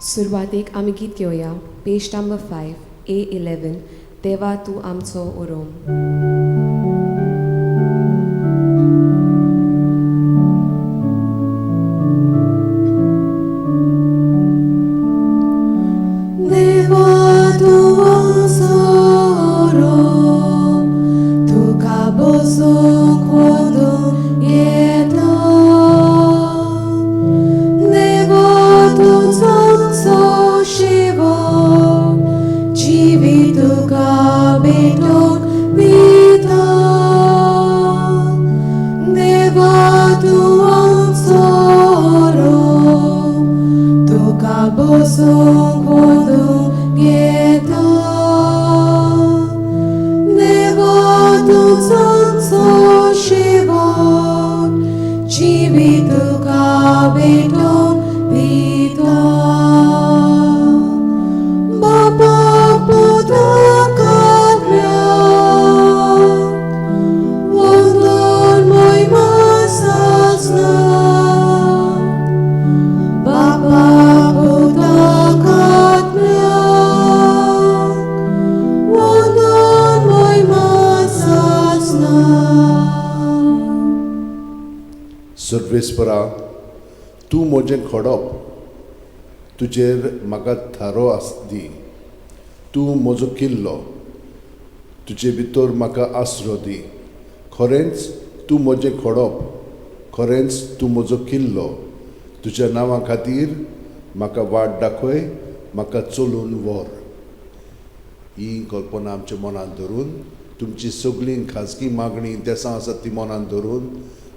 सुरवातेक आमी गीत घेवया पेज नंबर 5 A11 देवा तूं आमचो उरोम. सर्वेस्परा तूं म्हजें खडप, तुजेर म्हाका थारो दी. तूं म्हजो किल्लो, तुजे भितर म्हाका आसरो दी. खरेंच तूं म्हजें खडप, खरेंच तूं म्हजो किल्लो. तुज्या नांवा खातीर म्हाका वाट दाखय, म्हाका चलून व्हर. ही कल्पना आमच्या मनांत धरून, तुमची सगळी खाजगी मागणी देसां आसात ती मनांत धरून,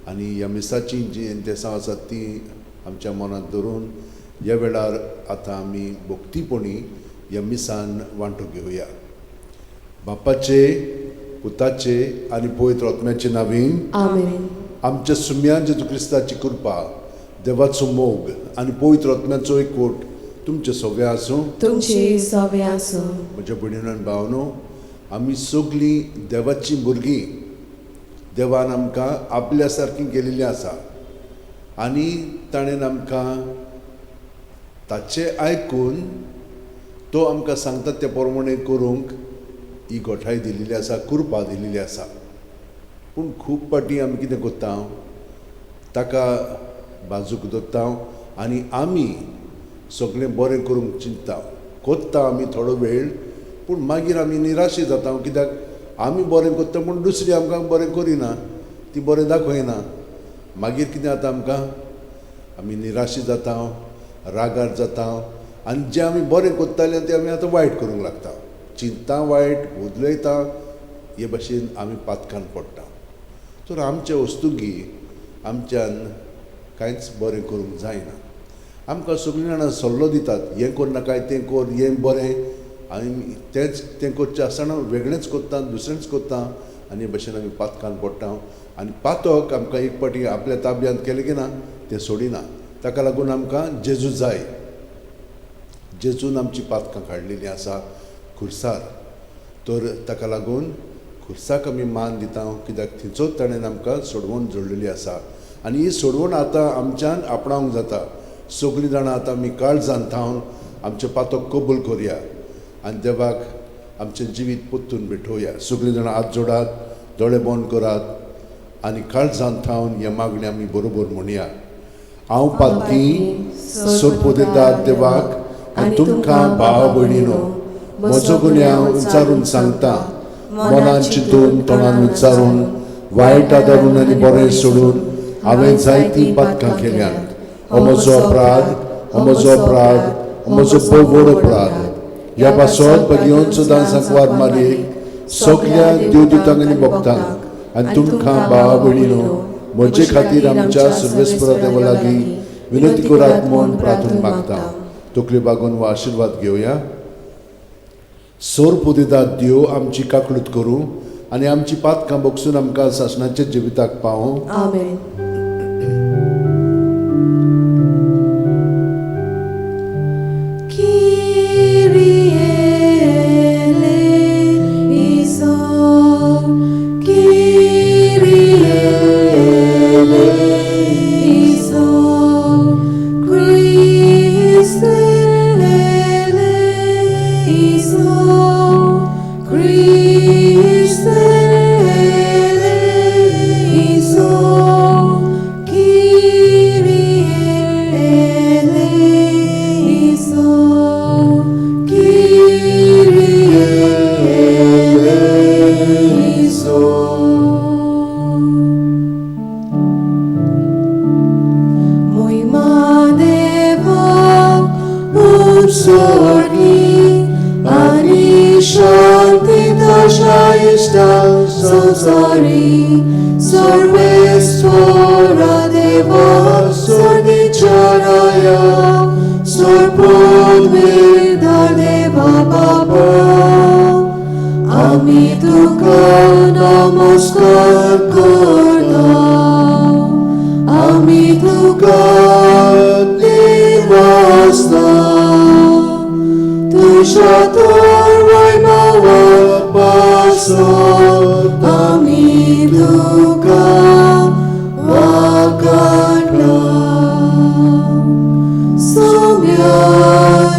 आनी ह्या मिसाची जी देसां आसात ती आमच्या मनांत धरून ह्या वेळार आतां आमी भोक्तीपणी ह्या मिसान वांटो घेवया. बापाचे, पुताचे आनी पवित्र आत्म्याचे नांवीन आमेन. आमच्या सुम्या जेजू क्रिस्ताची कृपा, देवाचो मोग आनी पवित्र आत्म्याचो एकवट तुमचे सगळे आसूं. तुमचे सगळे आसूं. म्हज्या भयणीनो आनी भावनो, आमी सगळीं देवाची भुरगीं. देवान आमकां आपल्या सारकी केलेली आसा आनी ताणें आमकां ताचे आयकून तो आमकां सांगता ते प्रमाणे करूंक ही घोटाय दिलेली आसा, कृपा दिलेली आसा. पूण खूब पाटी आमी कितें करता, ताका बाजूक दवरता आनी आमी सगळें बरें करूंक चिंतता. कोत्ता आमी थोडो वेळ, पूण मागीर आमी निराशी जाता. कित्याक आमी बरें करता पूण दुसरी आमकां बरें करिना, ती बरें दाखयना. मागीर कितें जाता आमकां, आमी निराशी जाता, रागार जाता आनी जें आमी बरें करतालें तें आमी आतां वायट करूंक लागता. चिंतता वायट, उदलयता, हे भाशेन आमी पातकान पडटा. तर आमचे वस्तुकी आमच्यान कांयच बरें करूंक जायना. आमकां सगळीं जाणां सल्लो दितात, हें कर नाका, तें कर, हें बरें, आनी तें करचें आसतना वेगळेंच करता, दुसरेंच करता आनी हे भाशेन आमी पातकान पडटा. आनी पातक आमकां एक पाटी आपल्या ताब्यांत केलें की ना तें सोडिना. ताका लागून आमकां जेजू जाय. जेजून आमची पातकां काडलेलीं आसा खुर्सार. तर ताका लागून खुर्साक आमी मान दिता, कित्याक थंयचोच ताणें आमकां सोडवण जोडलेली आसा. आनी ही सोडवण आतां आमच्यान आपणावंक जाता. सगळीं जाणां आतां आमी काळजांत थावन आमचें पातक कबूल करया आनी देवाक आमचें जिवीत पोत्तून भेटोवया. सगळीं जाणां हात जोडात, दोळे बंद करात आनी काळजांत थावन हे मागणी आमी बरोबर म्हणया. हांव पातकी सोडपो दिता देवाक आनी तुमकां भाव भयणीनो, म्हजो गुन्यांव हांव विचारून सांगता. मनान चिंतून, तोंडान विचारून, वायट आदारून आनी बरें सोडून हांवें जायतीं पातकां केल्यांत. हो म्हजो अपराध, हो म्हजो अपराध, हो म्हजो व्हड अपराध. ह्या पासत घेवन सुद्दां सांकवार मारीक सगळ्या देवदूतांक आनी भक्तांक आनी तुमकां भावा भयणीनो, म्हजे खातीर आमच्या सर्वेस्परा देवा लागीं विनंती करात म्हूण प्रार्थना मागता. तकली बागून हो आशिर्वाद घेवया. सोर पुदितात देव आमची काकूळट करूं आनी आमची पातकां बगसून आमकां सासणाच्या जिविताक पावूं. आमेन. Christ स्वर्गी आणि शांती तशा इष्टा संसारी सर्वेश्वरा देवा स्वर्गीचाराया सर्वोद्वेदा देवा बाबा आम्ही तुका नमस्कार करता आम्ही तुका देवास्ता तुझ्या तर वैभवापासून आम्ही तुका वाखाणला सौम्या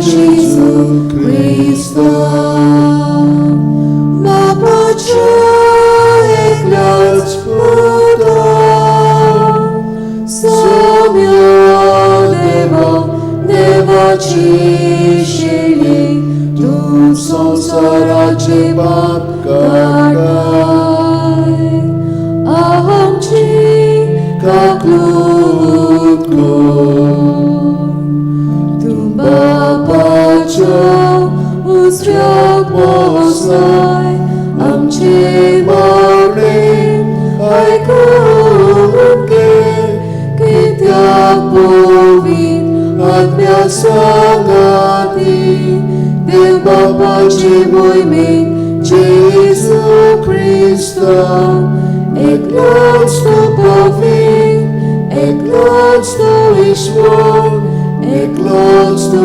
जेजू ख्रिस्ता बापाच्या एकल्याच पुत्रा सौम्या देवा देवाची शेळी तू संसाराचे पाप काढाय आमची काकलूत तू बापाच्या उजव्याक बसलाय आमचे मागणे ऐकून घे कित्याक पवित्र आत्म्या सांगाती देव बापाचे मोहिमेत जेजू ख्रिस्ता एकलोच तो पवित्र एकलोच तो ईश्वर एकलोच तो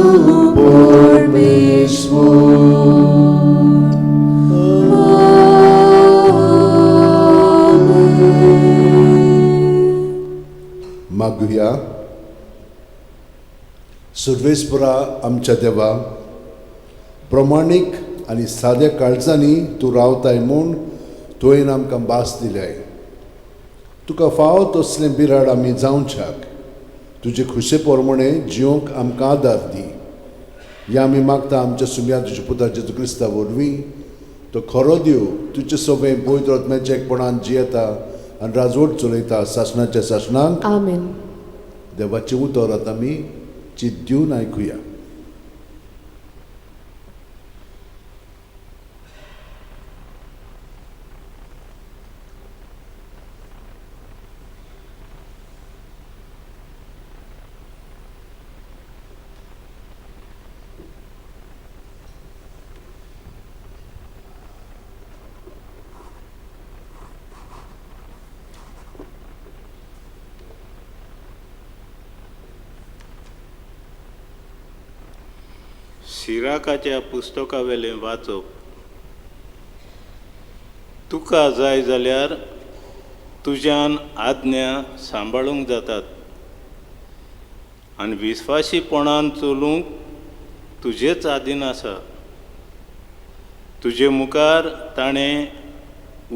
मागुया. सर्वेस्परा आमच्या देवा, प्रमाणीक आनी साद्या काळजांनी तूं रावताय म्हूण तुवें आमकां भास दिल्याय. तुका फाव तसलें बिराड आमी जावच्याक तुजे खुशे प्रमाणे जिवंक आमकां आदार दी. या आमी मागता आमच्या सुम्या तुज्या पुता जेजू क्रिस्ता वरवीं. तो खरो देव तुजें सगळें पवित्र आत्म्याच्या एकपणान जियेता आनी राजवट चलयता शासनाच्या शासनाक. आमेन. देवाचें उतर आतां आमी चित दिवन आयकुया. सिराकाच्या पुस्तका वेलें वाचप. तुका जाय जाल्यार तुज्यान आज्ञा सांबाळूंक जातात आनी विस्वासीपणान चलूंक तुजेच आदीन आसा. तुजे मुखार ताणें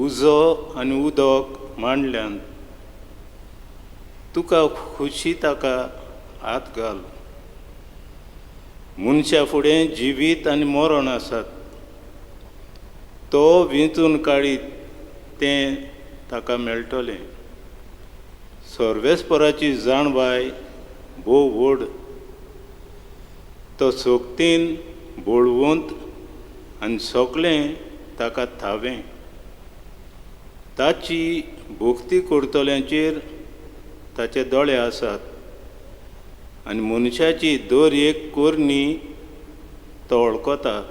उजो आनी उदक मांडल्यान तुका खुशी ताका हात घाल. मनशा फुडें जिवीत आनी मरण आसात. तो विंचून काडीत तें ताका मेळटलें. सर्वेस्पराची जाणवाय भोव व्हड. तो सोक्तीन बोळवंत आनी सगळें ताका थावें. ताची भोक्ती करतल्यांचेर ताचे दोळे आसात आनी मनशाची दर एक कोरणी तो वळखता.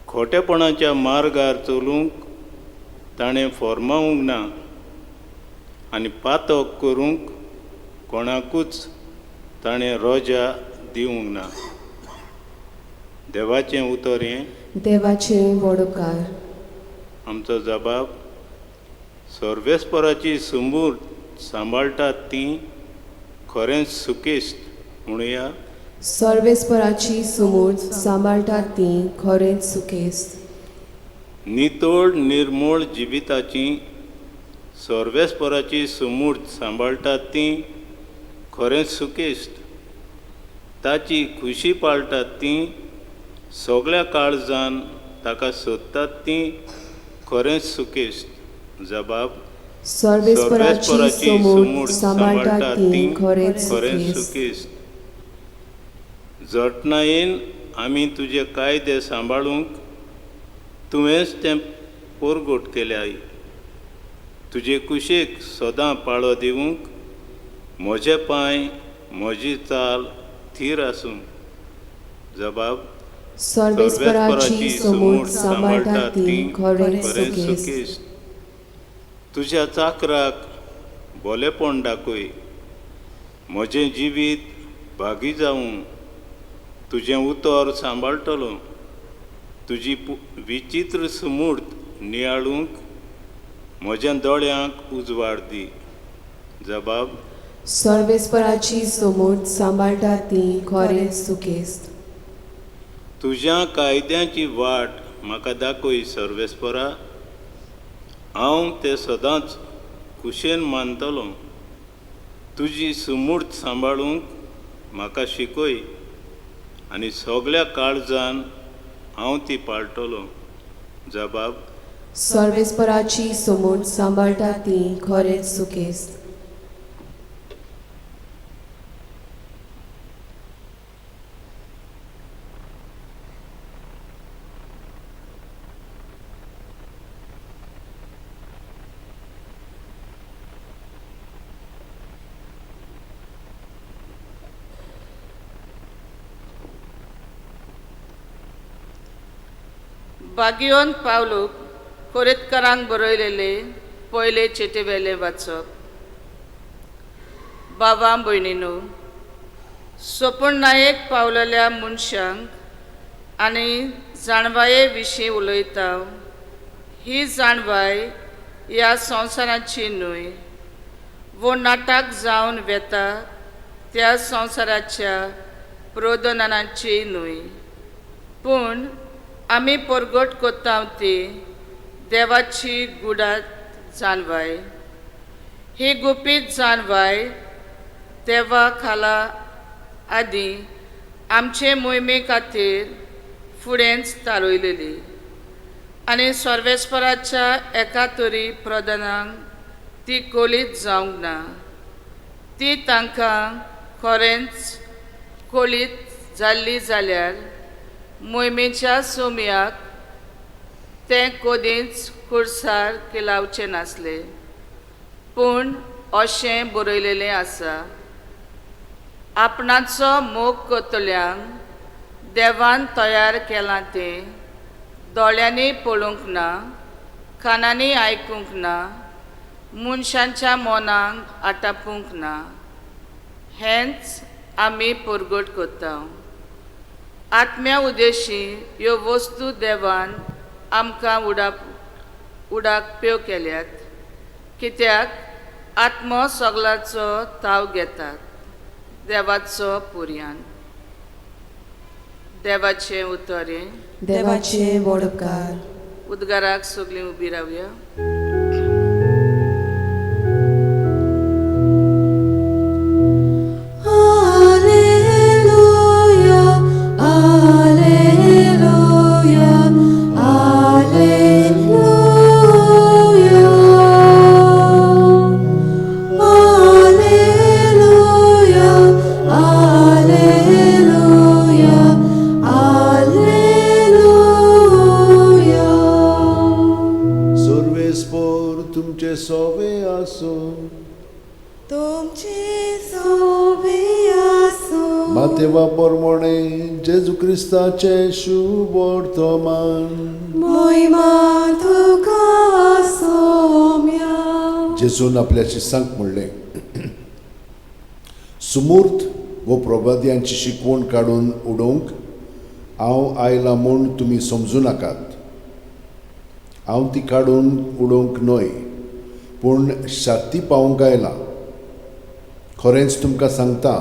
खोटेपणाच्या मार्गार चलूंक ताणें फॉर्मावंक ना आनी पातक करूंक कोणाकूच ताणें रोजा दिवंक ना. देवाचें उतर हें. देवाचे वडोवकार. आमचो जबाब. सर्वेस्पराची सुंबूर सांबाळटात तीं खरेंच सुकेस्त म्हणुया. सर्वेस्पराची सुमूर्त सांबाळटात तीं खरेंच सुकेस्त. नितळ निर्मळ जिविताची सर्वेस्पराची सुमूर्त सांबाळटात तीं खरेंच सुकेस्त. ताची खुशी पाळटात तीं सगळ्या काळजान ताका सोदतात तीं खरेंच सुकेस्त. जबाब. सर्वेस्पराची सुमूर्त सांबाळटात तीं खरेंच सुकेस्त. जटणायेन आमी तुजे कायदे सांबाळूंक तुवेंच तें पोरगोट केल्याय. तुजे कुशेक सदां पाळो दिवंक म्हजे पांय म्हजी चाल थीर आसूं. जबाब सर्वेस्पराची सोमूट सांबाळटा ती खरेंच सुकेस्त. सुकेस्त. तुज्या चाकराक बोलेपण दाखय. म्हजें जिवीत भागी जावं तुजें उतर सांबाळटलो. तुजी विचित्र सुमूर्त नियाळूंक म्हज्या दोळ्यांक उजवाड दी. जबाब सर्वेस्पराची सोमूट सांबाळटा ती खरेंच सुकेस्त. तुज्या कायद्याची वाट म्हाका दाखय सर्वेस्परा. हांव ते सदांच कुशेन मानतलों. तुजी सुमूर्त सांबाळूंक म्हाका शिकय आनी सगळ्या काळजान हांव ती पाळटलों. जबाब सर्वेस्पराची सोमूट सांबाळटा ती खरेंच सुकेस्त. बागियोन पावलूक कोरेतकारांक बरयलेले पयले चिटेवेले वाचप. बाबा भयणीनो, सोपूण नायक पावलेल्या मनशांक आनी जाणवाये विशीं उलयता. ही जाणवाय ह्या संवसाराची न्हय, वो नाटक जावन वेता त्या संवसाराच्या प्रोदनाची न्हय, पूण आमी परगट कोत्ता ती देवाची गुडात जाणवाय. ही गुपीत जाणवाय देवा खाला आदीं आमचे मोहिमे खातीर फुडेंच तालयलेली आनी सर्वेस्पराच्या एका तरी प्रधानांक ती कोलीत जावंक ना. ती तांकां खरेंच कोलीत जाल्ली जाल्यार मोहिमेच्या सोमयाक तें कोदींच कुडसार केलावचें नासलें. पूण अशें बरयलेलें आसा, आपणाचो मोग कोतल्यांक देवान तयार केलां तें दोळ्यांनी पळोवंक ना, कानांनी आयकूंक ना, मनशांच्या मनांक आटापूंक ना. हेंच आमी परगट कोत्ता. आत्म्या उदेशी ह्यो वस्तू देवान आमकां उडाकप्यो केल्यात, कित्याक आत्मो सगळ्याचो ताव घेतात देवाचो पुर्यान. देवाचें उतरें. देवाचे वडकार. उद्गाराक सगळीं उबी रावया. मातेवा परमोणे जेजू क्रिस्ताचे शुभ वर्तमान. जेजून आपल्या शिष्यांक म्हणलें, सुमूर्त वो प्रबाद्यांची शिकवण काडून उडोवंक हांव आयला म्हूण तुमी समजूं नाकात. हांव ती काडून उडोवंक न्हय, पूण शांती पावोवंक आयला. खरेंच तुमकां सांगता,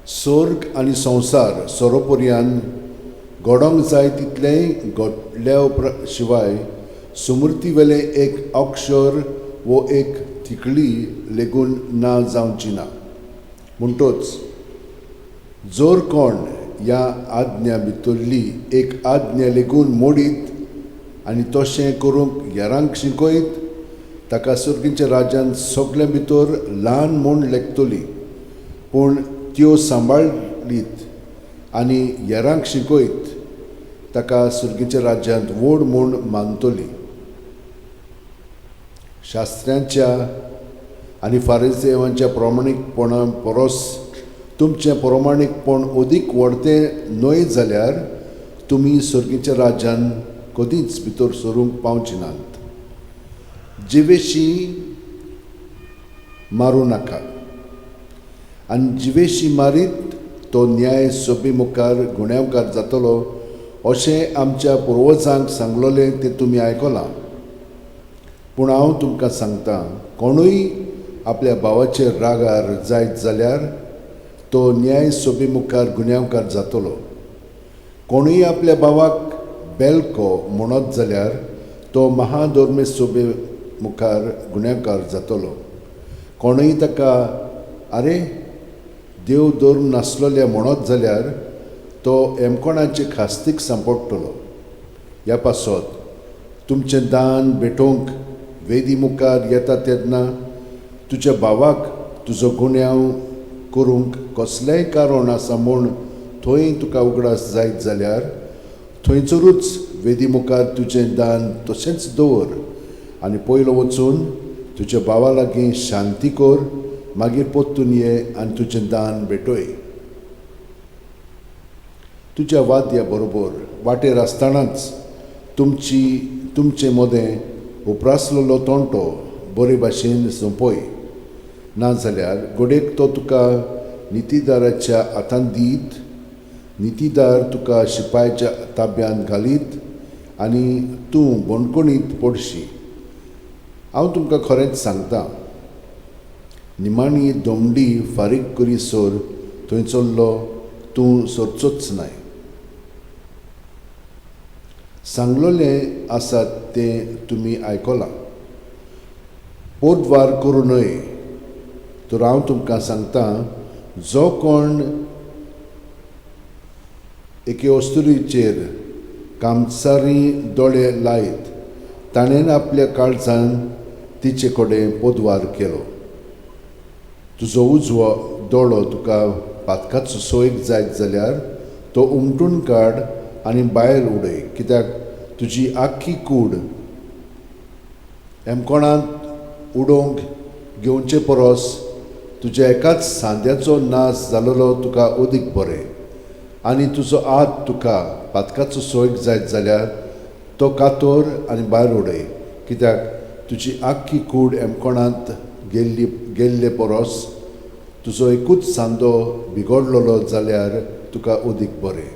स्वर्ग आनी संवसार सोरोपर्यान घडोवंक जाय तितलें घडल्या शिवाय सुमृती वेले एक अक्षर वो एक तिकळी लेगून ना जावची ना. म्हणटोच जोर कोण ह्या आज्ञा भितरली एक आज्ञा लेगून मोडीत आनी तशें करूंक हेरांक शिकयत, ताका सुर्गीच्या राज्यान सगळे भितर ल्हान म्हूण लेखतली. पूण त्यो सांबाळीत आनी हेरांक शिकयत ताका सुर्गीच्या राज्यांत व्हड म्हूण मानतली. शास्त्र्यांच्या आनी फारिसेवांच्या प्रामाणीकपणा परस तुमचें प्रामाणीकपण अदीक व्हडतें न्हय जाल्यार तुमी सुर्गीच्या राज्यांत कधीच भितर सरूंक पावचे नात. जिवेशी मारूं नाका, आनी जिवेशी मारीत तो न्याय सोबी मुखार गुन्यांवकार जातलो अशें आमच्या पुर्वजांक सांगलोलें तें तुमी आयकलां. पूण हांव तुमकां सांगतां, कोणूय आपल्या भावाचेर रागार जायत जाल्यार तो न्याय सोबी मुखार गुन्यांवकार जातलो. कोणूय आपल्या भावाक बेलको म्हणत जाल्यार तो महाधोर्मे सोबे मुखार गुन्यांवकार जातलो. कोणूय ताका आरे देव धर्म नासलोल्या म्हणत जाल्यार तो एमकोणाचे खास्तीक सांपडटलो. ह्या पासत तुमचें दान भेटोवंक वेदी मुखार येता तेन्ना तुज्या भावाक तुजो गुन्यांव करूंक कसलेंय कारण आसा म्हूण थंय तुका उगडास जायत जाल्यार थंयसरूच वेदी मुखार तुजें दान तशेंच दवर आनी पयलो वचून तुज्या भावा लागीं शांती कर, मागीर परतून ये आनी तुजें दान भेटय. तुज्या वाद्या बरोबर वाटेर आसतनाच तुमचें मोदें उपरासलेलो तोंटो बरे भाशेन सोंपय. नाजाल्यार गोडेक तो तुका नितीदाराच्या हातांत दीत, नितीदार तुका शिपायाच्या ताब्यांत घालीत आनी तूं बोणकोणीत पडशी. हांव तुमकां खरेंच सांगतां, निमाणी दोमडी फारीक करीसर थंयसरलो तूं सरचोच न्हय. सांगलोलें आसा तें तुमी आयकलां, पोटवार करूं न्हय. तर हांव तुमकां सांगतां, जो कोण एके वस्तुरीचेर कामसारी दोळे लायत ताणें आपल्या काळजान तिचे कडेन पोदवार केलो. तुजो उजवो दोळो तुका पातकाचो सोयेक जायत जाल्यार तो उमटून काड आनी भायर उडय, कित्याक तुजी आख्खी कूड एमकोणांत उडोवंक घेवचे परस तुज्या एकाच सांद्याचो नाश जालोलो तुका अदीक बरें. आनी तुजो हात तुका पातकाचो सोयेक जायत जाल्यार तो कातर आनी भायर उडय, कित्याक तुजी आख्खी कूड एमकोणांत गेल्ले परस तुजो एकूच सांदो बिगडलोलो जाल्यार तुका अदीक बरें.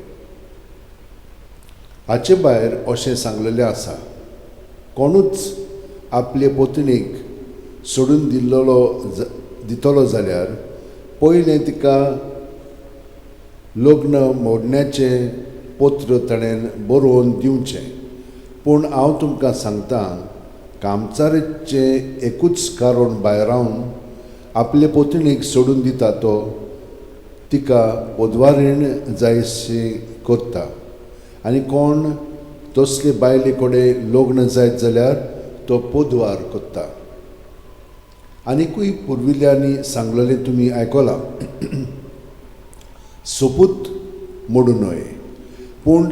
हाचे भायर अशें सांगलेलें आसा, कोणूच आपले पत्नीक सोडून दितलो जाल्यार पयलें तिका लग्न मोडण्याचें पत्र ताणें बरोवन दिवचें. पूण हांव तुमकां सांगतां, कामचारेचें एकूच कारण भायर रावन आपले पत्नीक सोडून दिता तो तिका पोदवारीण जायशी करता. आनी कोण तसले बायले कडेन लग्न जायत जाल्यार तो पोदवार करता. आनीकूय पुर्विल्यांनी सांगलेलें तुमी आयकलां, सोपूत मोडूं न्हय. पूण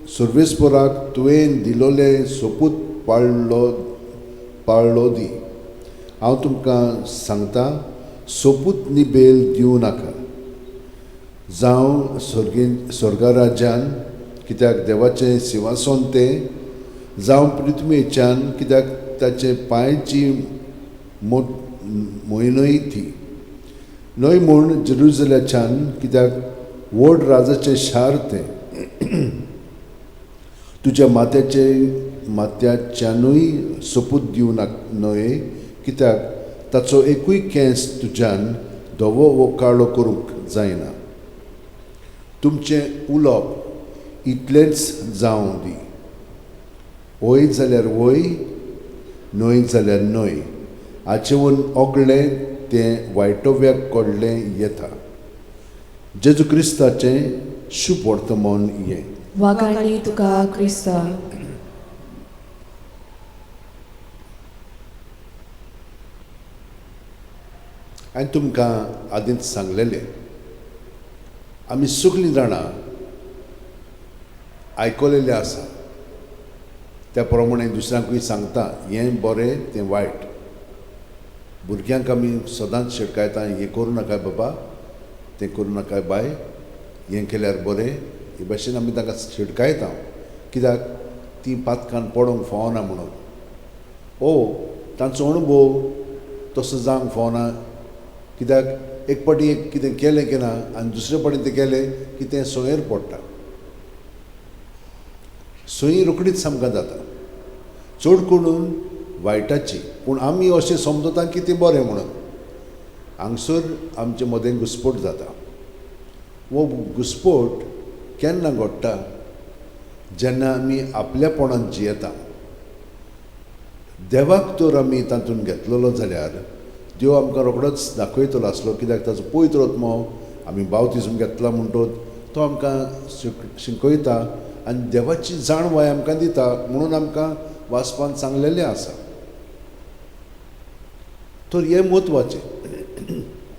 सुर्वेस्पोराक तुवें दिलोलें सोपूत पाळलो दी. हांव तुमकां सांगतां, सोपूत निबेल दिवं नाका, जावं स्वर्गा राज्यान कित्याक देवाचें सिंहासन तें, जावं पृथ्वीच्यान कित्याक ताचे पांयाची मोयनय ती, न्हय म्हूण जेरुसलेमच्यान कित्याक व्हड राजाचें शार तें. तुज्या माथ्याच्यानूय सोपूत दिवं न्हय, कित्याक ताचो एकूय केंस तुज्यान धवो वो काळो करूंक जायना. तुमचें उलोवप इतलेंच जावं दी, वय जाल्यार वय, न्हय जाल्यार न्हय. हाचेवन ओगळें तें वायटव्याक कोडलें येता. जेजू क्रिस्ताचें शुभ वर्तमान हें. वागाणी तुका क्रिस्ता. हांवें तुमकां आदींच सांगलेलें, आमी सगळीं जाणां आयकलेलें आसा त्या प्रमाणे दुसऱ्यांकूय सांगता हें बरें तें वायट. भुरग्यांक आमी सदांच शिटकायता हें करूं नाका बाबा, तें करूं नाका बाय, हें केल्यार बरें, हे भाशेन आमी तांकां शिटकायता. कित्याक ती पातकान पडोंक फावना म्हणून. तांचो अणभव तसो जावंक फावना. कित्याक एक पाटी एक कितें केलें की ना आनी दुसरे पाटी तें केलें की तें संयेर पडटा. संय रोखडीच आमकां जाता, चड करून वायटाची. पूण आमी अशें समजता की तें बरें म्हणून. हांगसर आमचे मदें घुस्पोट जाता. वो घुस्पोट केन्ना घडटा? जेन्ना आमी आपल्यापणान जियेता. देवाक तर आमी तातूंत घेतलेलो जाल्यार देव आमकां रोखडोच दाखयतलो आसलो. कित्याक ताचो पवित्र आत्मो आमी बावतिजम घेतला म्हणटोच तो आमकां शिकयता आनी देवाची जाणवाय आमकां दिता म्हणून आमकां वाचपान सांगलेलें आसा. तर हें म्हत्वाचें.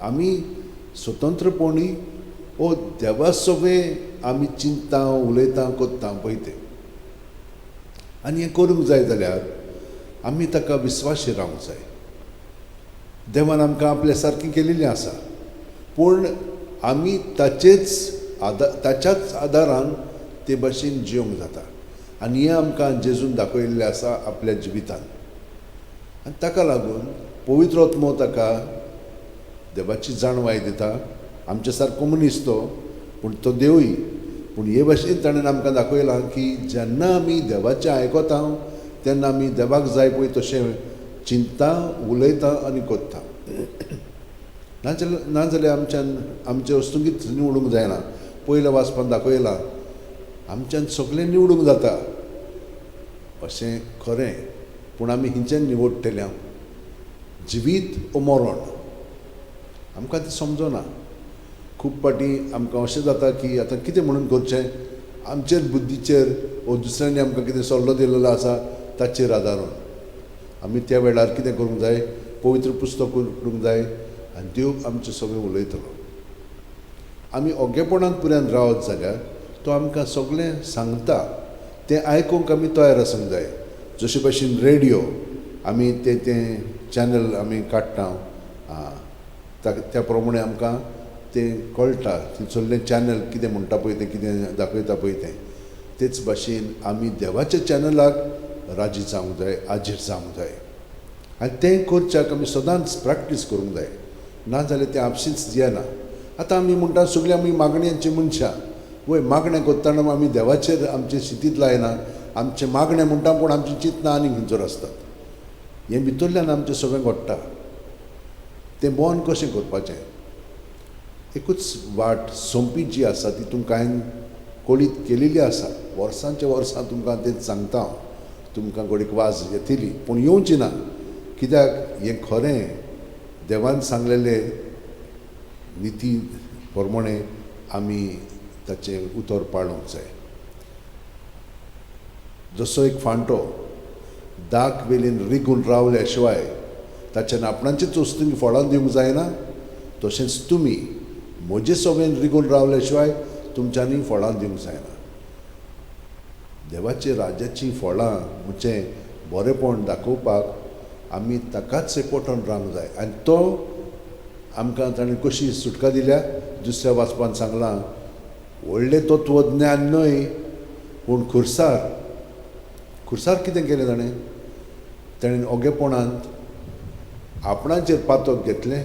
आमी स्वतंत्रपणी देवा सगळें आमी चिंतता, उलयता, कोत्ता पळय तें. आनी हें करूंक जाय जाल्यार आमी ताका विस्वाशी रावंक जाय. देवान आमकां आपल्या सारकीं केलेलीं आसा, पूण आमी ताच्याच आदारान ते भाशेन जियोंक जाता. आनी हें आमकां जेजून दाखयल्लें आसा आपल्या जिवितान. आनी ताका लागून पवित्र आत्मो ताका देवाची जाणवाय दिता. आमचे सारको मनीस तो, पूण तो देवूय. पूण हे भाशेन ताणें आमकां दाखयलां की जेन्ना आमी देवाचें आयकता तेन्ना आमी देवाक जाय पळय तशें चिंतता, उलयता आनी कोत्ता. नाजाल्यार आमचें वस्तुंगीत निवडूंक जायना. पयल्या वाचपान दाखयलां आमच्यान सगळें निवडूंक जाता अशें खरें, पूण आमी हिंचें निवडटल्या जिवीत ओ मरण आमकां तें समजना. खूब पाटी आमकां अशें जाता की आतां कितें म्हणून करचें, आमचेर बुद्धीचेर वो दुसऱ्यांनी आमकां कितें सल्लो दिलेलो आसा ताचेर आदारून आमी त्या वेळार कितें करूंक जाय, पवित्र पुस्तक उलोवंक जाय आनी देव आमचें सगळें उलयतलो. आमी ओगेपणान पुरान रावत जाल्यार तो आमकां सगळें सांगता तें आयकूंक आमी तयार आसूंक जाय. जशे भाशेन रेडिओ आमी तें चॅनल आमी काडटा त्या प्रमाणे आमकां तें कळटा थंयसरलें चॅनल कितें म्हणटा पळय तें, कितें दाखयता पळय तें. तेच भाशेन आमी देवाच्या चॅनलाक राजी जावंक जाय, हाजीर जावंक जाय. आनी तें करच्याक आमी सदांच प्रॅक्टीस करूंक जाय. नाजाल्यार तें आपशींच जियेना. आतां आमी म्हणटा सगळीं आमी मागण्यांची मनशां. वय मागणें करतना आमी देवाचेर आमचें शितीत लायना. आमचें मागणें म्हणटा पूण आमचीं चिंतना आनीक खंयचर आसतात. हें भितरल्यान आमचें सगळें घडटा. तें बंद कशें करपाचें? एकूच वाट सोंपी जी आसा तितून कांय कोळीत केलेली आसा. वर्सांच्या वर्सां तुमकां तें सांगता हांव. तुमकां घडीक वाज येतली पूण येवची ना. कित्याक हें खरें देवान सांगलेलें निती प्रमाणे आमी ताचें उतर पाळूंक जाय. जसो एक फांटो दाक वेलीन रिगून रावल्या शिवाय ताच्यान आपणाचेच वस्तूंक फळां दिवंक जायना, तशेंच तुमी म्हजे सवेन रिगून रावल्या शिवाय तुमच्यांनी फळां दिवंक जायना. देवाच्या राज्याची फळां म्हणजे बरेपण दाखोवपाक आमी ताकाच एकवटान रावंक जाय. आनी तो आमकां ताणें कशी सुटका दिल्या दुसऱ्या वाचपान सांगलां, व्हडलें तत्वज्ञान न्हय पूण खुर्सार कितें केलें ताणें ओगेपणांत आपणाचेर पातक घेतलें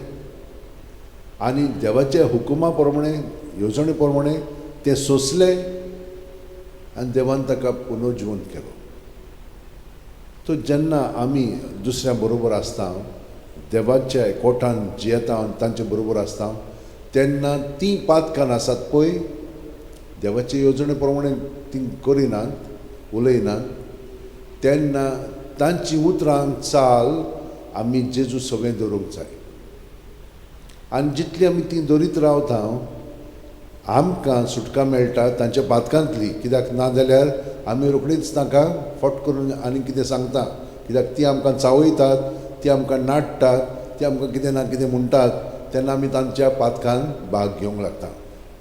आनी देवाच्या हुकुमा प्रमाणे येवजणे प्रमाणे तें सोंसलें आनी देवान ताका पुनर्जीवन केलो. तो जेन्ना आमी दुसऱ्या बरोबर आसता, देवाच्या एकवटान जियेता आनी तांचे बरोबर आसता, तेन्ना तीं पातकान आसात पळय देवाचे येवजणे प्रमाणे तीं करिनात, उलयनात, तेन्ना तांची उतरां चाल आमी जेजू सगळें धरूंक जाय. आनी जितली आमी ती धरीत रावता आमकां सुटका मेळटा तांच्या पातकांतली. कित्याक नाजाल्यार आमी रोखडीच तांकां फट करून आनी कितें सांगता. कित्याक ती आमकां चावयतात, ती आमकां नाडटात, ती आमकां कितें ना कितें म्हणटात, तेन्ना आमी तांच्या पातकान भाग घेवंक लागता.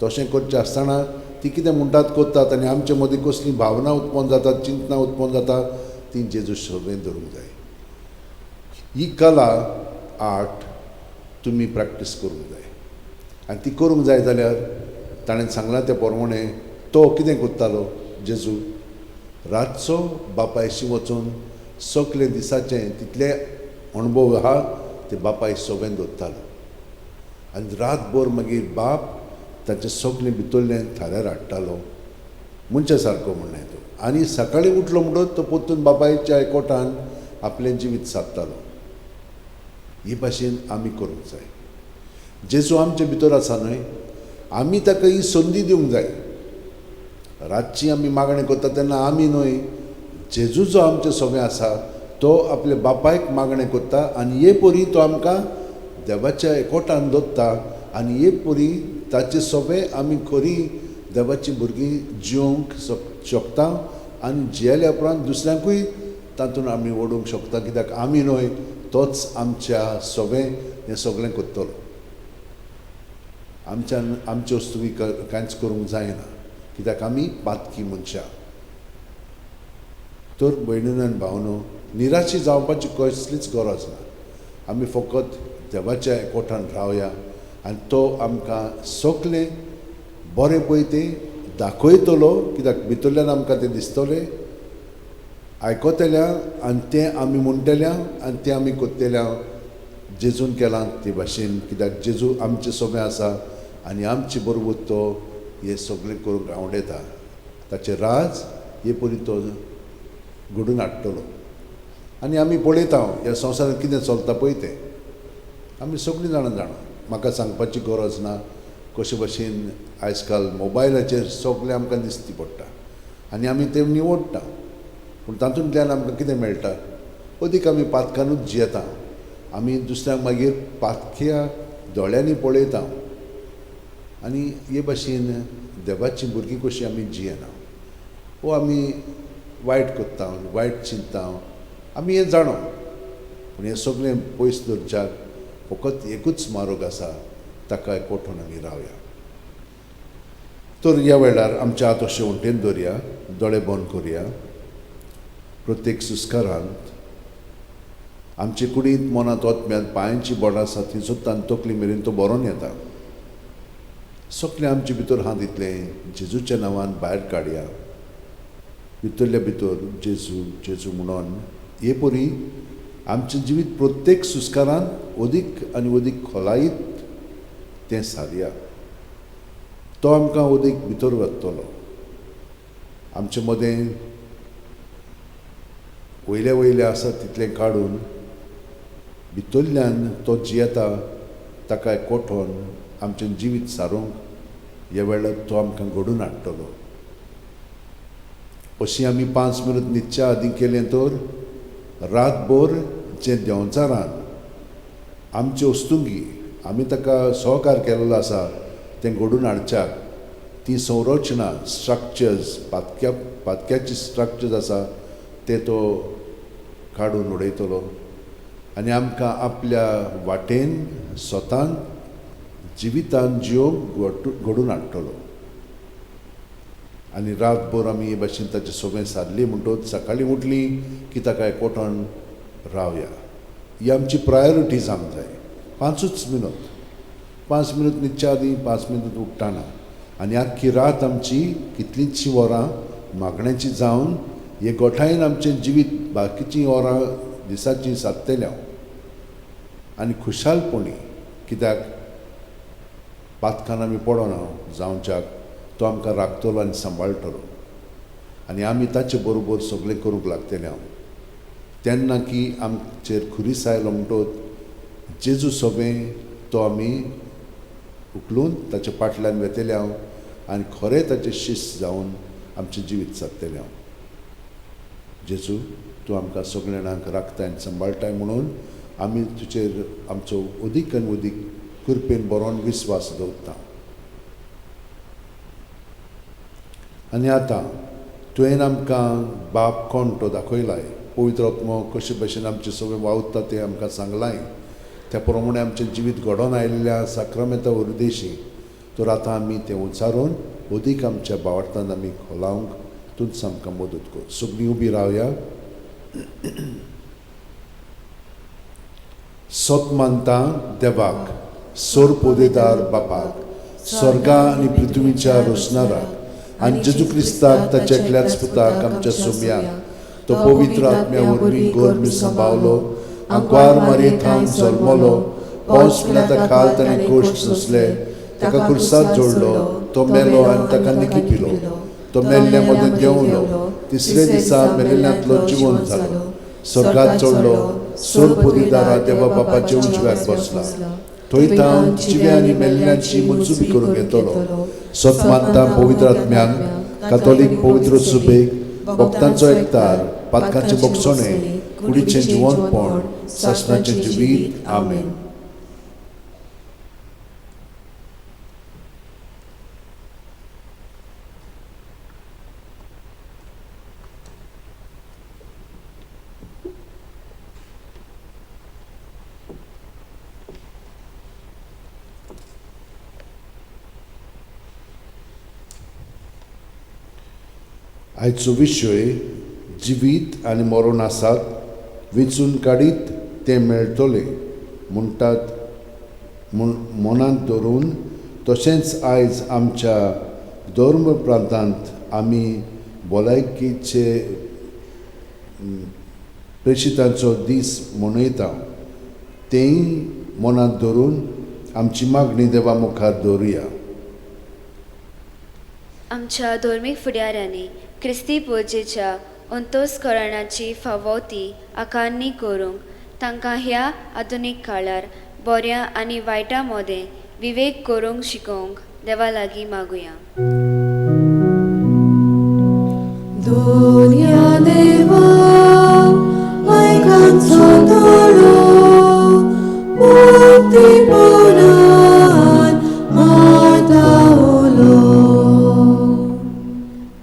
तशें करचें आसतना ती कितें म्हणटात करतात आनी आमचे मदीं कसली भावना उत्पन्न जातात चिंतना उत्पन्न जाता ती जेजू सोबेन धरूंक जाय. ही कला आर्ट तुमी प्रॅक्टीस करूंक जाय आनी ती करूंक जाय जाल्यार ताणें सांगलां ते प्रमाणे तो कितें करतालो जेजू रातचो बापायशी वचून सगळे दिसाचे तितले अणभव आहा ते बापाय सोबेन दवरतालो आनी रातभर मागीर बाप ताचे सगळे भितरलें थाऱ्यार हाडटालो मनशा सारको म्हणलें तो आनी सकाळीं उठलो म्हणटच तो पोत्तून बापायच्या एकवटान आपलें जिवीत सादतालो. ही भाशेन आमी करूंक जाय. जेजू आमचे भितर आसा न्हय आमी ताका ही संदी दिवंक जाय. रातची आमी मागणें करता तेन्ना आमी न्हय जेजू जो आमचे सोबे आसा तो आपल्या बापायक मागणें करता आनी हे परी तो आमकां देवाच्या एकवटान दवरता आनी हे परी ताचे सोबे आमी खरी देवाची भुरगीं जिवंक शकता आनी जियेल्या उपरांत दुसऱ्यांकूय तातूंत आमी ओडूंक शकता कित्याक आमी न्हय तोच आमच्या सोबे हें सगळें करतलो. आमचे वस्तू कांयच करूंक जायना कित्याक आमी पातकी मनशां. तर भयणीनो आनी भावनो निराशी जावपाची कसलीच गरज ना. आमी फकत देवाच्या एकवटान रावया आनी तो आमकां सगळें बरें पळय तें दाखयतलो कित्याक भितरल्यान आमकां तें दिसतलें आयकतल्या आनी तें आमी म्हणटल्या आनी तें आमी करतल्या जेजून केलां ते भाशेन कित्याक जेजू आमचे सोबे आसा आनी आमचे बरोबर तो हें सगळें करूंक आवडटा. ताचें राज हे परी तो घडून हाडटलो आनी आमी पळयता ह्या संवसारांत कितें चलता पळय तें आमी सगळीं जाणां जाणा. म्हाका सांगपाची गरज ना कशे भशेन आयज काल मोबायलाचेर सगळें आमकां दिसती पडटा आनी आमी तें निवडटा पूण तातूंतल्यान आमकां कितें मेळटा अदीक आमी पातकानूच जियेता. आमी दुसऱ्यांक मागीर पातक्या दोळ्यांनी पळयता आनी हे भाशेन देवाची भुरगीं कशीं आमी जियेना वो आमी वायट करता वायट चिंतता आमी हें जाणो पूण हें सगळें पयस दवरच्याक फकत एकूच मार्ग आसा ताका एकवटून आमी रावया. तर ह्या वेळार आमच्या हात अशें उंटेन दवरया दोळे बंद करुया. प्रत्येक सुस्कारांत आमचे कुडींत मनांत ओतम्यांत पांयांची बोटां आसा ती सुद्दां तकली मेरेन तो बरोवन येता. सगळें आमचे भितर हात इतलें जेजूच्या नांवान भायर काडया. भितरल्या भितर जेजू जेजू म्हणून हे परी आमचें जिवीत प्रत्येक सुस्कारांत अदीक आनी अदीक खोलायीत तें सारया. तो आमकां अदीक भितर व्हरतलो. आमचे मदें वयल्या वयल्या आसा तितलें काडून भितरल्यान तो जियेता ताका एकवटोन आमचें जिवीत सारूंक ह्या वेळार तो आमकां घडून हाडटलो. अशीं आमी 5 मिनट न्हिदच्या आदीं केलें तर रातभर जे देंवचारान आमचे वस्तुंगी आमी ताका सहकार केलेलो आसा तें घडून हाडच्याक ती संरचना स्ट्रक्चर्स पातक्याची स्ट्रक्चर्स आसा ते तो काडून उडयतलो आनी आमकां आपल्या वाटेन स्वतान जिवितान जिवंक घडून हाडटलो. आनी रातभर आमी हे भाशेन ताचे सोबें सारली म्हणटच सकाळीं उठलीं की ताका एकवटोन रावया. ही आमची प्रायोरिटी जावंक जाय. 5 मिनट 5 मिनट न्हिदच्या आदीं 5 मिनट उठटाना आनी आख्खी रात आमची कितलींशीं वरां मागण्याची जावन हे गोठायेन आमचें जिवीत बाकीचीं वरां दिसाचीं सादतल्या आनी खुशालपणी कित्याक पातकान आमी पडोना जावच्याक तो आमकां राखतलो आनी सांबाळटलो आनी आमी ताचे बरोबर सगळें करूंक लागतले तेन्ना की आमचेर खुरीस आयलो म्हणटच जेजू सोबें तो आमी उखलून ताच्या फाटल्यान वेतले आनी खरें ताचें शिस्त जावन आमचें जिवीत सादतले. जेजू तूं आमकां सगळ्या जाणांक राखताय आनी सांबाळटाय म्हणून आमी तुजेर आमचो अदीक आनी अदीक कृपेन बरोवन विस्वास दवरता. आनी आतां तुवें आमकां बाप कोण तो दाखयलाय पवित्र आत्मो कशे भशेन आमचे सगळें वावुरता तें आमकां सांगलाय त्या प्रमाणे आमचें जिवीत घडोवन आयिल्ल्या साक्रामेंता उर्देशी तर आतां आमी तें उचारून अदीक आमच्या भावार्थांत आमी खोलावंक तूंच आमकां मदत कर. सगळीं उबी रावया. सोत मानता देवाक, सोर पोदेदार बापाक, स्वर्गा आनी पृथ्वीच्या रोसणाराक आनी जेजू क्रिस्ताक ताच्या एकल्याच पुताक आमच्या सोम्याक तो पवित्र आत्म्या वरवीं गोरमी सांबाळलो, आंकवार मारयेंत जल्मलो, पावस पिलाता खाल ताणें कोश्ट सोंसले, ताका खुर्सात जोडलो, तो मेलो आनी ताका निखिपिलो, तो मेल्ल्या मदें देंवलो, तिसरे दिसा मेलेल्यांतलो जिवंत जालो, स्वर्गात चडलो, सोर पोदेदारा देवा बापाचे उजव्याक बसला, थंय तां जिव्या आनी मेल्ल्यांची मनसुबी करूंक येतलो. सोत मानता पवित्र आत्म्यान, कातोलीक पवित्र सुबेक, भक्तांचो एकतार, पातकांचे मोगसोणें, कुडीचें जिवंतपण, सासणाचें जिवीत. आमेन. आयचो विशय जिवीत आनी मरण आसात, वेंचून काडीत ते मेळटले म्हणटात मनांत धरून. तशेंच आयज आमच्या धर्म प्रांतांत आमी भलायकेचे प्रेशितांचो दीस मनयता. तेंय मनांत धरून आमची मागणी देवा मुखार दवरुया. आमच्या धर्मीक फुडाऱ्यांनी क्रिस्ती पोजेच्या अंतस्करणाची फावोती आकारणी करूंक तांकां ह्या आधुनीक काळार बऱ्या आनी वायटा मदें विवेक करूंक शिकोवंक देवा लागीं मागुया. दोनिया देवा आयकांचो तळो मुक्तीपणान मातावलो.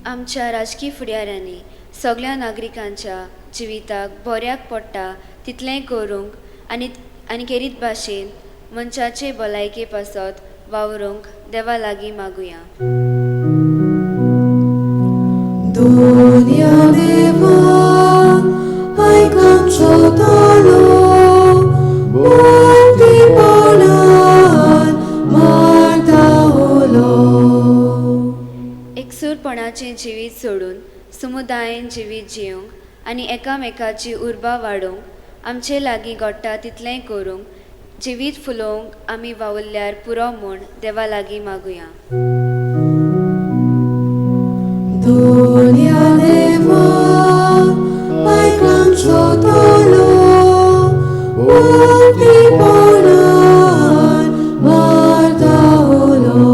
आमच्या राजकीय फुडाऱ्यांनी सगळ्या नागरिकांच्या जिविताक बऱ्याक पडटा तितलें करूंक आनी खेरीत भाशेन मनशाचे भलायके पासत वावरूंक देवा लागीं मागुया. दोनिया देवा आयकांचो तळो मुक्तीपणान मातावलो. एकसूरपणाचें जिवीत सोडून समुदायान जिवीत जियोंक आनी एकामेकाची उर्बा वाडोवंक आमचे लागीं घडटा तितलेंय करूंक जिवीत फुलोवंक आमी वावुरल्यार पुरो म्हूण देवा लागीं मागुया. दोनिया देवा आयकांचो तळो मुक्तीपणान मातावलो.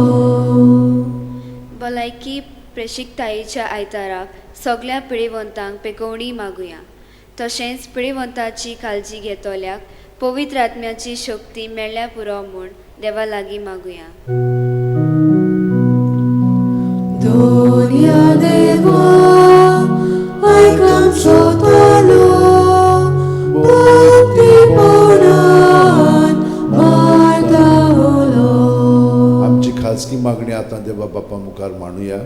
भलायकी प्रेशिकतायेच्या आयताराक सगळ्या पिळेवंतांक पेकोवणी मागुया. तशेंच पिळेवंताची काळजी घेतोल्याक पवित्र आत्म्याची शक्ती मेळ्ळ्या पुरो म्हूण देवा लागीं मागुया. दोनिया देवा आयकांचो तळो मुक्तीपणान मातावलो. आमची खाजगी मागणी आतां देवा बापा मुखार मांडुया.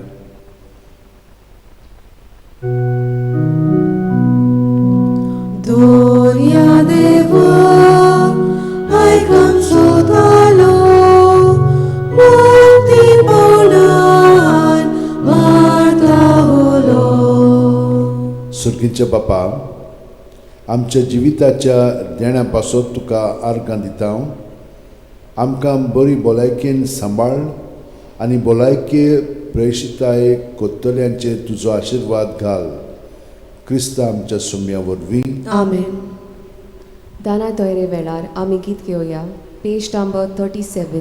दोनिया देवा आयकांचो तळो मुक्तीपणान मातावलो. सुर्गीच्या बापा, आमच्या जिविताच्या देण्या पासत तुका आर्गां दिता. आमकां बरी भलायकेन सांबाळ आनी भलायके प्रेशिताय कोत्तल्यांचेर तुजो आशिर्वाद घाल. क्रिस्त आमच्या सोम्या वरवीं. आमेन. दाना तोयरे वेळार आमी गीत घेवया. पेज नंबर 37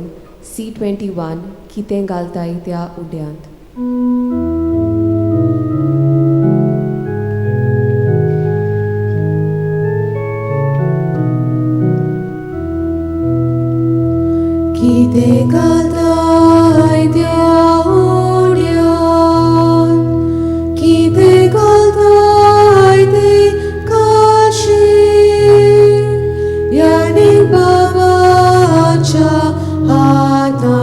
C21 कितें घालताय त्या उड्यांत. कितें घालताय त्या उड्यांत, कितें घालताय ते काशीन, यानी बाबाच्या हातांत.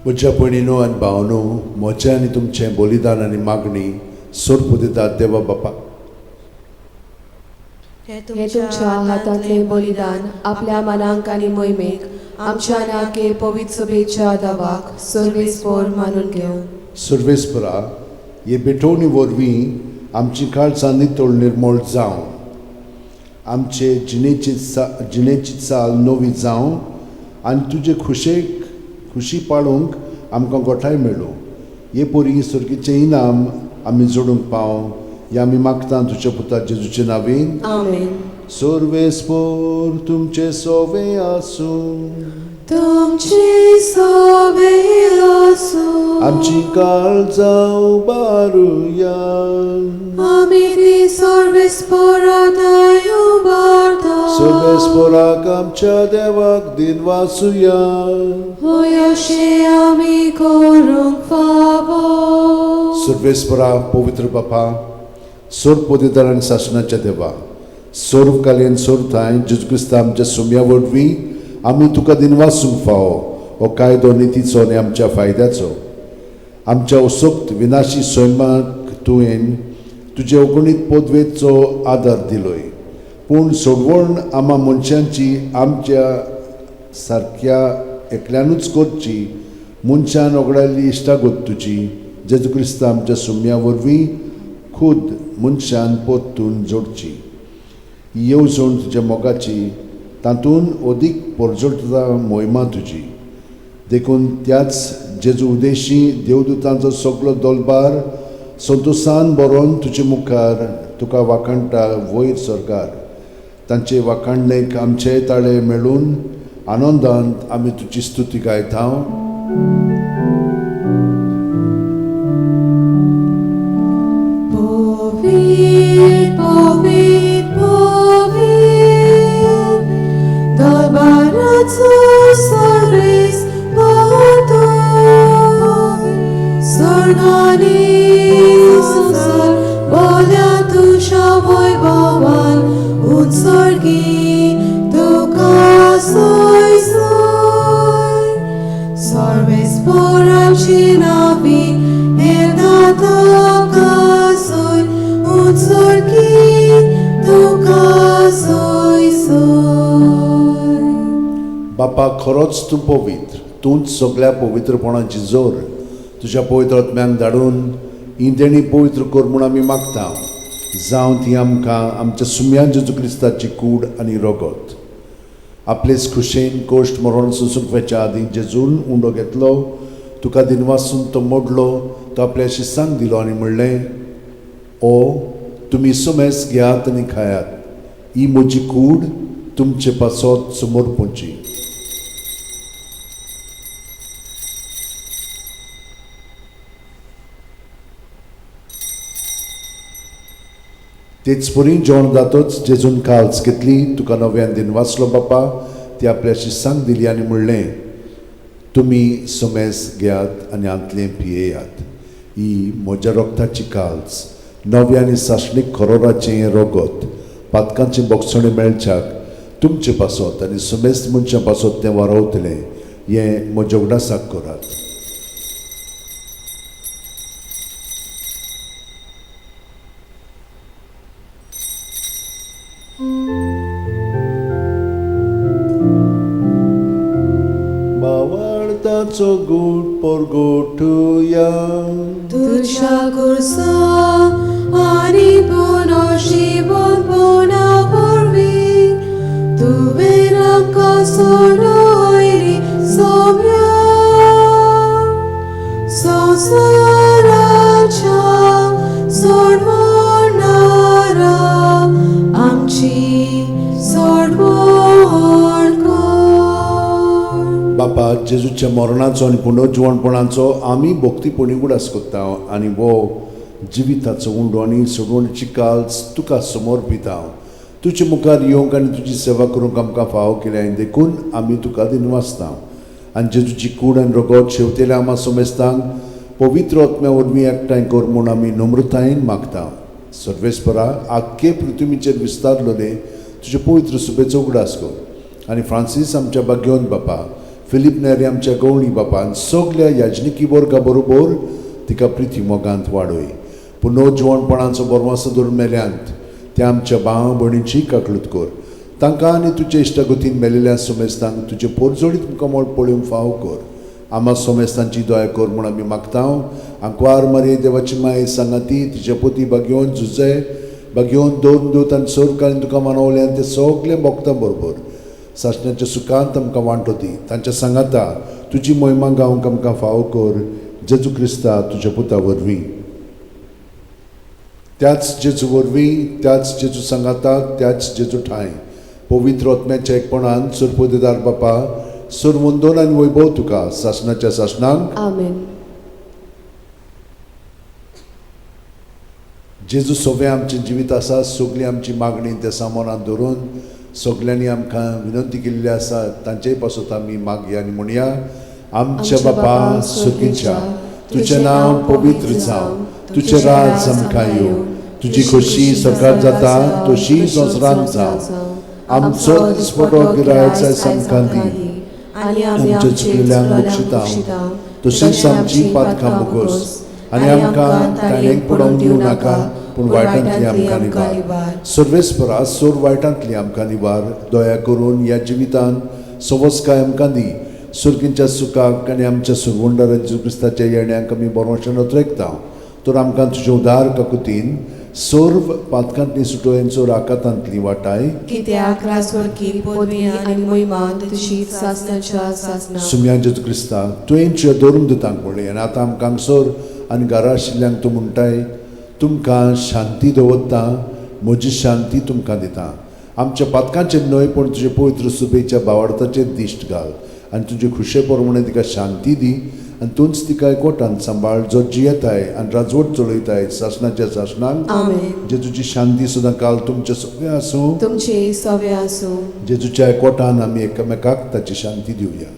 म्हज्या भयणीनो आनी भावनो, म्हजें आनी तुमचें बलिदान आनी मागणी सोडपू दितात देवा बापा. हे तुमच्या हातांतले बलिदान आपल्या मनांक आनी मोहिमेक आमच्या नाके पवित्र सभेच्या दावाक सर्वेस्पर मानून घेवन सर्वेस्परा हे भेटवणी वरवीं आमची काळजां नितळ निर्मळ जावं, आमचे जिणेची चाल नवी जावं आनी तुजे खुशी पाळूंक आमकां गोठाय मेळूं. हे परी सर्गीचें इनाम आमी जोडूंक पावं हे आमी मागता तुज्या पुता जेजूचे नांवेन. आमेन. सर्वेस्पर तुमचे सोवे आसूं, तुमची सोबे आसूं, आमची काळजां उबारुया. आमी ती सर्वेस्परांताय उबारता. सर्वेस्पराक आमच्या देवाक दिन वासुया. होय अशें आमी करूंक फावो. सर्वेस्परा पवित्र बापा, सोर पोदेदार आनी शासनाच्या देवा, सोर्व कालीन सोरताय जेजू क्रिस्त आमच्या सुम्या वरवीं आमी तुका दिन वासूंक फावो हो कायदो नितीचो आनी आमच्या फायद्याचो. आमच्या उसोक्त विनाशी सैमाक तुवें तुजे अगणीत पदवेचो आदार दिलोय, पूण सोडवण आम्हा मनशांची आमच्या सारक्या एकल्यानूच करची मनशान ओगडायल्ली इश्टागत तुजी जेजू क्रिस्त आमच्या सुम्या वरवीं खुद मनशान पोत्तून जोडची. येवजण तुज्या मोगाची तातूंत अदीक परजोडटा मोहिमा तुजी देखून त्याच जेजू उदेशी देवदूतांचो सगळो दोलबार संतोशान बरोवन तुजे मुखार तुका वाखाणटा वयर सरकार. तांचे वाखाणणेक आमचे ताळे मेळून आनंदांत आमी तुजी स्तुती गायता. Povit, povit, povit, Dobaraco sorris potoi, Sornani sar, Bolia tusha voi baban, Un sorgi tuka soi soi, Sorves poram chinavi, Erdata kasoi, Un sorgi tuka soi soi. बापा खरोच तूं पवित्र, तूंच सगळ्या पवित्रपणाची जोर तुज्या पवित्र आत्म्याक धाडून ही देणी पवित्र कर म्हूण आमी मागता. जावं ती आमकां आमच्या सुम्या जेजू क्रिस्ताची कूड आनी रगत. आपलेच खुशेन कोश्ट मरण सोंसूंक वच्या आदीं जेजून उंडो घेतलो, तुका दिन वासून तो मोडलो, तो आपल्या शिसांक दिलो आनी म्हणलें, ओ तुमी सुमेस घेयात आनी खायात, ही म्हजी कूड तुमचे पासत समोर पोंची. तेच परी जेवण जातोच जेजून काल्स घेतली, तुका नव्यान दिन वाचलो बापा, ती आपल्या शिसांक दिली आनी म्हणलें, तुमी सुमेस घेयात आनी आंतलें पियेयात, ही म्हज्या रोगताची काल्स, नवे आनी सासणीक खरोराचें रगत, पातकांचें बोगसणें मेळच्याक तुमचे पासत आनी सुमेस्त मनशां पासत तें वारवतलें, हें म्हज्या उगडासाक करात. बावार्ताचो गूट परगोटुया. तुझ्या कुर्सा आणि पुनर्जीवन पुनर्पूर्वी तुवें आमकां सोडयली सोम्या संवसाराच्या सोडवणारा आमची सोडवण कर. बापा जेजूच्या मरणाचो आनी पुनर्जीवणपणाचो आमी भक्तीपणी उडास करता आनी वो जिविताचो उंडो आनी सोडवणीची काल्स तुका समर्पिता. तुजे मुखार येवंक आनी तुजी सेवा करूंक आमकां फावो केल्या देखून आमी तुका दिन वाचता आनी जेजूची कूड आनी रगत शेवतेल्या आमा सोमेस्तांक पवित्र आत्म्या वरवीं एकठांय कर म्हूण आमी नम्रतायेन मागता. सर्वेस्परा आख्खे पृथ्वीचेर विस्तारलोले तुजे पवित्र सुबेचो उगडास कर आनी फ्रांसीस आमच्या भाग्यवंत बापा फिलीप नेरे आमच्या गवळी बापान सगळ्या याजनिकी वर्गा बरोबर तिका प्रिती मोगांत वाडय पुनर्जवणपणाचो बरवासो धरून मेल्यांत त्या आमच्या भाव भयणींची काकलूत कर तांकां आनी तुजे इश्टगतीन मेलेल्या सोमेस्तांक तुजे पोरजोडीत मुखामोळ पळोवंक फाव कर आमा सोमेस्तांची दया कर म्हूण आमी मागता आंकवार मारे देवाची माय सांगाती तिचे पोती बागेवन झुजे बागेवन दोन दूत आनी सोर काळीन तुका मानवले आनी ते सगळे भक्तां बरोबर सासण्याच्या सुखांत आमकां वांटो दी तांच्या सांगाता तुजी महिमा गावंक आमकां फाव कर जेजू क्रिस्ता तुज्या पुता वरवीं त्याच जेजू वरवीं त्याच जेजू सांगाता त्याच जेजू ठाय पवित्र आत्म्याच्या एकपणान सुरपोदेदार बापा सुरवंदोन आनी वैभव तुका सासणाच्या सासणांक आमेन. जेजू सोबे आमचें जिवीत आसा सगळी आमची मागणी त्या सामोरान धरून सगळ्यांनी आमकां विनंती केल्ली आसा तांचेय पासत आमी मागया आनी म्हणया आमच्या बापा सुखीच्या तुजें नांव पवित्र जावं तुजें राज आमकां येवं तुजी खोशी सकार जाता तशी संवसारांत जावं आमचो दिसपटो गिरायच आमकां दी आनी आमच्या चुकलेल्यांक बक्षिता तशीच आमची पातकां बोगोस आनी आमकां ताणेंक पडोवंक दिवं नाका पूण वायटांतली आमकां निवार सर्वेस्परा सोर वायटांतली आमकां निवार दया करून ह्या जिवितान सवस्काय आमकां दी सुरकींच्या सुखाक आनी आमच्या सुरवंडा जेजू क्रिस्ताच्या येण्याक आमी बरोवशें नोतरेकता तर आमकां तुजे उदार काकुतीन सर्व पातकांतली सुटोयेंचो राकातांतली वाटाय कित्याक राजवर्गी पदवी आनी महिमा तुजीच सासणाच्या सासणा सुम्या जेजू क्रिस्ता तुवेंच्या धरून दितांक पळय आनी आतां आमकां हांगसर आनी घरा आशिल्ल्यांक तूं म्हणटाय तुमकां शांती दवरता म्हजी शांती तुमकां दिता आमच्या पातकांचेर न्हय पूण तुजे पवित्र सुबेच्या भावार्थाचेर दिश्ट घाल आनी तुजे खुशे प्रमाणे तिका शांती दी आनी तूंच तिका एकवटान सांबाळ जो जियेताय आनी राजवट चलयताय सासणाच्या सासणांक आमेन. जेजूची शांती सुद्दां काल तुमचे सगळे आसूं तुमचे सवे आसूं जेजूच्या एकवटान आमी एकामेकाक ताची शांती दिवया.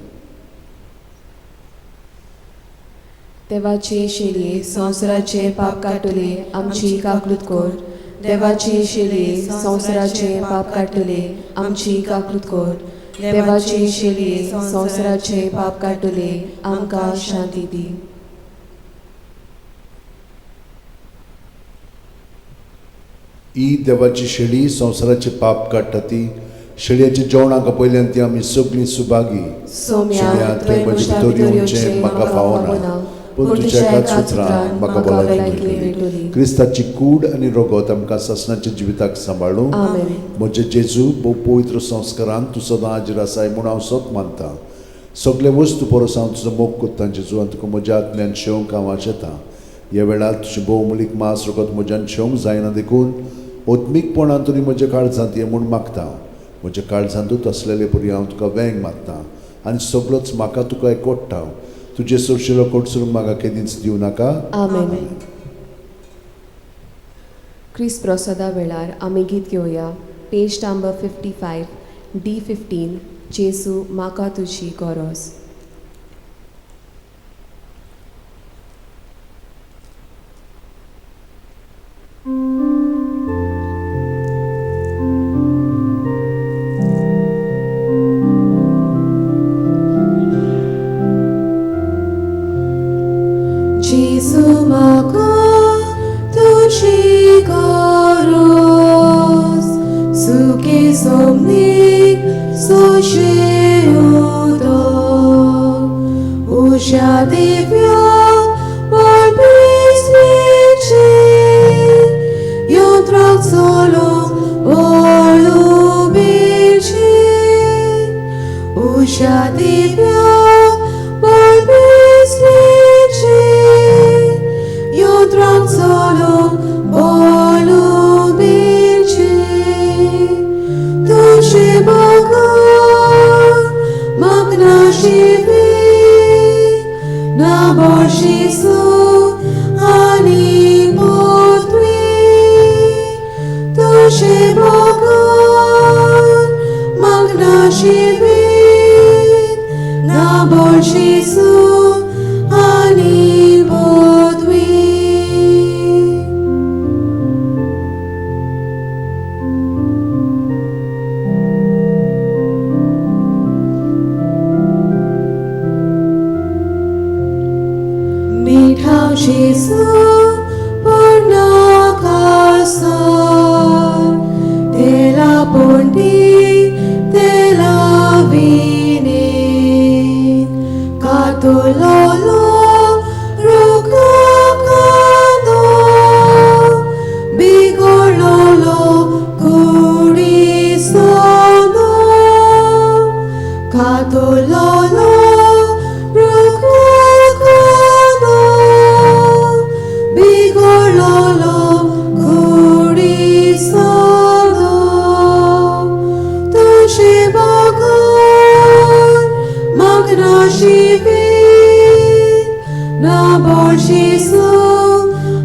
देवाचे शेळये संवसाराचे पाप काटले आमची काकलूत कर देवाचे शेळये संवसाराचे पाप काटले आमची काकलूत कर देवाचे शेळये संवसाराचे पाप काटले आमकां शांती दी. ही देवाची शेळी संवसाराचे पाप काडटा ती शेळयेच्या जेवणाक पयल्यान ती आमी सगळीं सुभागी सोम्या तुवें म्हजे भितर येवचें म्हाका फावना पूण तुज्या एकाच उतरान म्हाका भलायकी मेळटली. क्रिस्ताची कूड आनी रगत आमकां सासणाच्या जिविताक सांबाळूं म्हजे जेजू भोव पवित्र संस्कारान तूं सदां हाजीर आसाय म्हूण हांव सोत मानतां सगळे वस्तू परस हांव तुजो मोग कोत्तां जेजू आनी तुका म्हज्या आत्म्यान शेवंक हांव आशेतां ह्या वेळार तुजें भोवमुलीक मास रगत म्हज्यान शेवंक जायना देखून ओत्मीकपणान तरी म्हज्या काळजांत ये म्हूण मागतां म्हज्या काळजांतूच आसलेले परी हांव तुका वेंग मारतां आनी सगळोच म्हाका तुका एकवट्टा तुजे सोडशिल्लो कोटसूर म्हाका केदींच दिवं नाका. आमेन. क्रिस्त प्रसादा वेळार आमी गीत घेवया पेज नंबर 55 D15 जेसू म्हाका तुजी गरज. Jesu म्हाका तुजी गरज सुखे सोमनीक सोशे उदक उशा दिव्याक पळपिसलीचे यंत्राक चलोवंक ओळू बेची उशा दिव्याक पळपिसलीचे यंत्राक चलोवंक ओळू बेची तुझे बगर म्हाका नाशिबी ना बळशिसू आनी पृथ्वी तुझे बगर म्हाका नाशिबी ना बळशिसू आनी पृथ्वी. Gesù pernah kasar telah ponti telah vini katulolo rukakano bigololo kurisono katulolo rukakano bigololo kurisono Tashibagan magnashivit na Jesu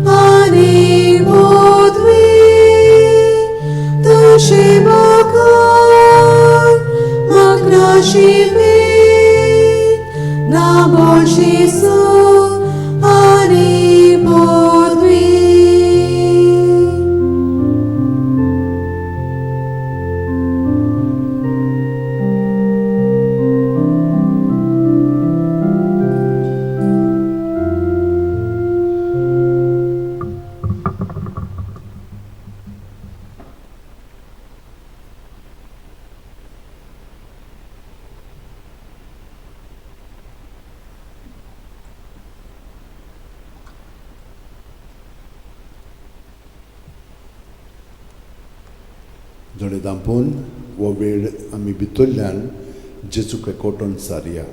ani bodvi Tashibagan magnashivit na Jesu ani bodvi जोडे दांपून वो वेळ आमी भितरल्यान जेजूक एकवटून सारया.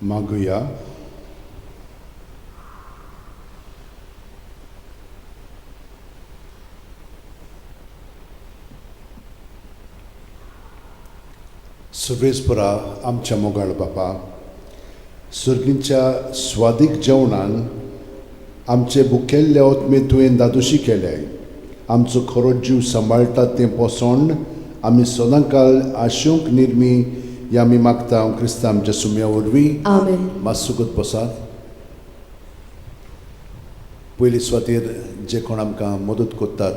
मागुया. सर्वेस्परा आमच्या मोगाळ बापा, सर्गींच्या स्वादीक जेवणान आमचे भुकेल्ले ओतमे तुवें दादोशी केले. आमचो खरो जीव सांबाळटा तें पोसोंड आमी सदांकाळ आशूंक निर्मी या आमी मागता क्रिस्तांव आमच्या सुम्या वरवीं. आमेन. मातसुकूत बसात. पयली सुवातेर जे कोण आमकां मदत करतात,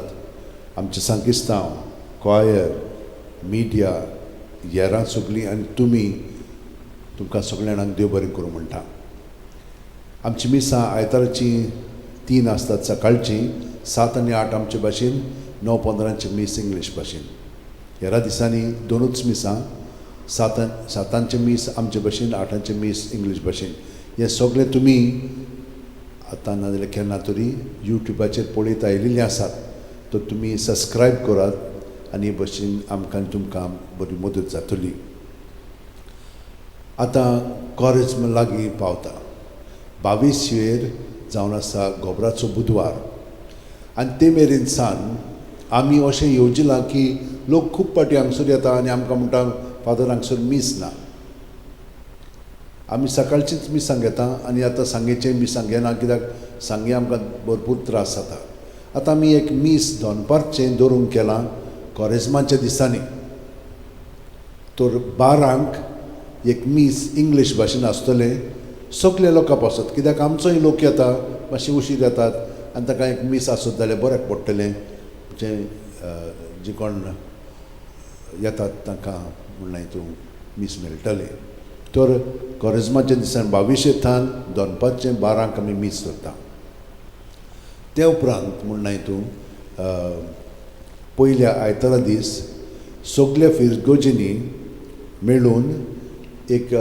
आमचे सांगिस्तांव, क्वायर, मिडिया, येरां सगळीं आनी तुमकां सगळ्या जाणांक देव बरें करूं म्हणटा. आमची मिसां आयताराची 3 आसतात, सकाळची 7 आनी 8 आमचे भाशेन, 9:15 मीस इंग्लीश भाशेन. हेरा दिसांनी 2च मिसां, 7 मीस आमचे भाशेन, 8 मीस इंग्लीश भाशेन. हे सगळे तुमी आतां नाजाल्यार केन्ना तरी यूट्यूबाचेर पळयत आयिल्लीं आसात, तर तुमी सबस्क्रायब करात आनी हे भशेन आमकां तुमकां बरी मदत जातली. आतां कॉरेज्म लागीं पावता. 22 जावन आसा गोबराचो बुधवार आनी ते मेरेन सान आमी अशें येवजिलां की लोक खूब पाटी हांगसर येता आनी आमकां म्हणटा फादर हांगसर मीस ना. आमी सकाळचीच मिसांग घेता आनी आतां सांगेचें मिसांग घेना, कित्याक सांगे आमकां भरपूर त्रास जाता. आतां आमी एक मीस दनपारचें दवरूंक केलां कॉरेज्माच्या दिसांनी. तर 12 एक मीस इंग्लीश भाशेन आसतलें. सगळे लोकां पासत, कित्याक आमचोय लोक येता, मातशे उशीर येतात आनी ताका एक मीस आसत जाल्यार बऱ्याक पडटलें. जे कोण येतात तांकां म्हणलें हितून मीस मेळटलें. तर कॉरेज्माच्या दिसान 22 दनपारचें 12 आमी मीस करता. ते उपरांत म्हणलें हितून पयल्या आयतारा दीस सगळे फिरगोजींनी मेळून एक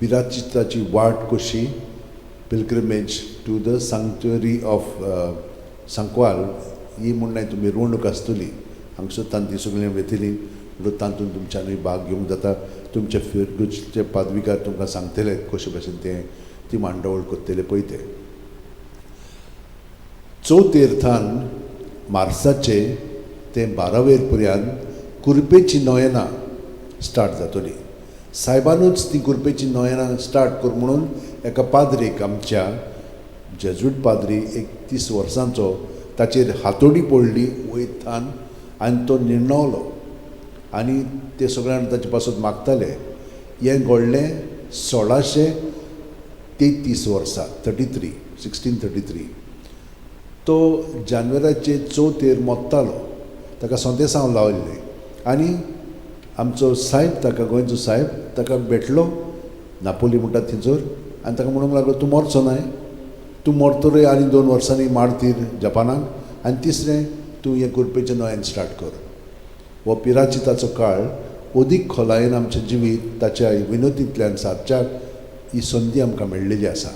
पिराचिताची वाट कशी pilgrimage to the sanctuary of Sancoale ही म्हणून तूं मिरवणूक आसतली हांगसर तांती सगळीं वेतली म्हणून तातूंत तुमच्यांनी भाग घेवंक जाता तुमचे फिरगुचे पादविकार तुमकां सांगतले कशे भशेन ती मांडवळ करतले पळय ते चवथेर्थान मार्चाचे ते 12 पर्यंत कुरपेची नोयनां स्टार्ट जातली सायबानूच ती कुरपेची नोयनां स्टार्ट कर म्हणून एका पाद्रीक आमच्या जेजूट पाद्री 31 वर्सांचो ताचेर हातोडी पडली वयतान आनी तो निर्णवलो आनी ते सगळ्यांनी ताचे पासून मागताले हें घडलें 1633 वर्सा 1633 तो जानेवारीचे चवथेर मोत्तालो ताका संदेसांव लावलेले आनी आमचो साहेब ताका गोंयचो साहेब ताका भेटलो नापोली म्हणटा थंयसर आनी ताका म्हणूंक लागलो तूं मरचो न्हय तूं मरतरे आनी 2 वर्सांनी मारतीर जपानाक आनी तिसरें तूं हें कुरपेचें नोयन स्टार्ट कर हो पिराचिताचो काळ अदीक खोलायेन आमचें जिवीत ताच्या विनोदींतल्यान सारच्याक ही संदी आमकां मेळ्ळेली आसा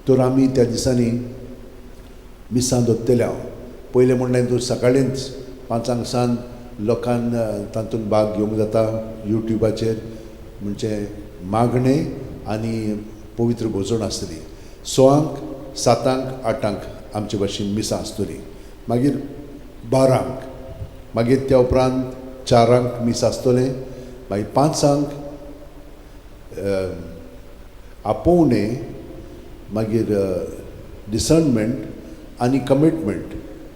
तर आमी त्या दिसांनी मिसां दवरतले हांव पयलें म्हणलें तूं सकाळींच 5 सावन लोकांक तातूंत भाग घेवंक जाता यूट्यूबाचेर म्हणजे मागणे आनी पवित्र भोजन आसतली 6 7 8 आमचे भाशेन मिसां आसतली मागीर 12 मागीर त्या उपरांत 4 मीस आसतलें मागीर 5 आपोवणे मागीर डिसर्नमेंट आनी कमिटमेंट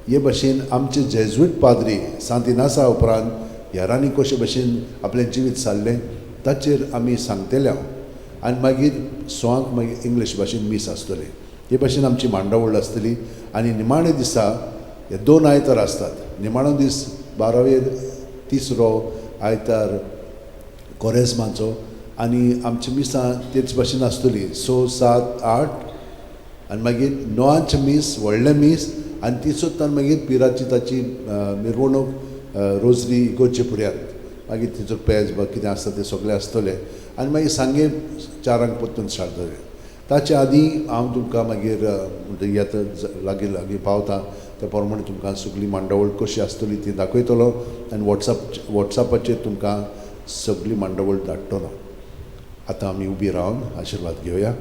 हे भाशेन आमचे जेजुईट पाद्री सांत इनासा उपरांत हेरांनी कशे भशेन आपलें जिवीत सारलें ताचेर आमी सांगतले हांव आनी मागीर 6 मागीर इंग्लीश भाशेन मीस आसतले हे भाशेन आमची मांडावळ आसतली आनी निमाणे दिसा हे 2 आयतार आसतात निमाणो दीस 12वें तिसरो आयतार कोरेस्माचो आनी आमची मिसां तेच भाशेन आसतली 6 7 8 आनी मागीर 9 मीस व्हडलें मीस आनी तिसोत्तान मागीर पिराचिताची मिरवणूक रोजरी इगोर्जे पर्यंत मागीर तिचो पेज वा कितें आसता तें सगळें आसतलें आनी मागीर सांगे 4 परतून स्टार्ट जालें ताचे आदीं हांव तुमकां मागीर येता लागीं लागीं पावता त्या प्रमाणे तुमकां सगळी मांडावळ कशी आसतली ती दाखयतलो आनी वॉट्सॅपाचेर तुमकां सगळी मांडावळ धाडटलो आतां आमी उबी रावन आशिर्वाद घेवया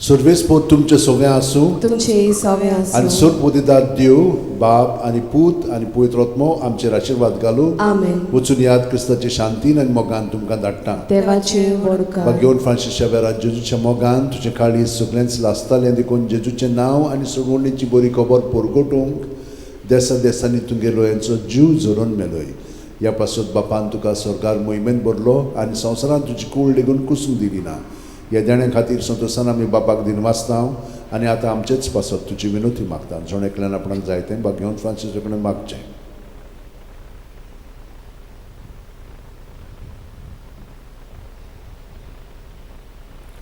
सर्वेस्पोत तुमचे सगळें आसूं तुमचे सवे आनी आसूं सर्वोदिदार देव बाप आनी पूत आनी पवित्र आत्मो आमचेर आशिर्वाद घालूं आमेन वचून याद क्रिस्ताचे शांतीन आनी मोगान तुमकां धाडटा देवाचे वडकार घेवन फ्रांसीस शावेरात जेजूच्या मोगान तुजें काळीज सगळ्यांच लासतालें देखून जेजूचें नांव आनी सगळ्यांची बरी खबर परगटूंक देसा देसांनी तुगेलो यांचो जीव झरोवन मेलोय ह्या पासून बापान तुका सरकार मोहिमेंत भरलो आनी संवसारांत तुजी कूळ लेगून कुसूंक दिली ना ह्या देण्या खातीर संतोशान आमी बापाक दिनवासता आनी आतां आमचेच पासत तुजी विनोती मागता जण एकल्यान आपणाक जाय तें बाग घेवन फ्रांसीसा कडेन मागचें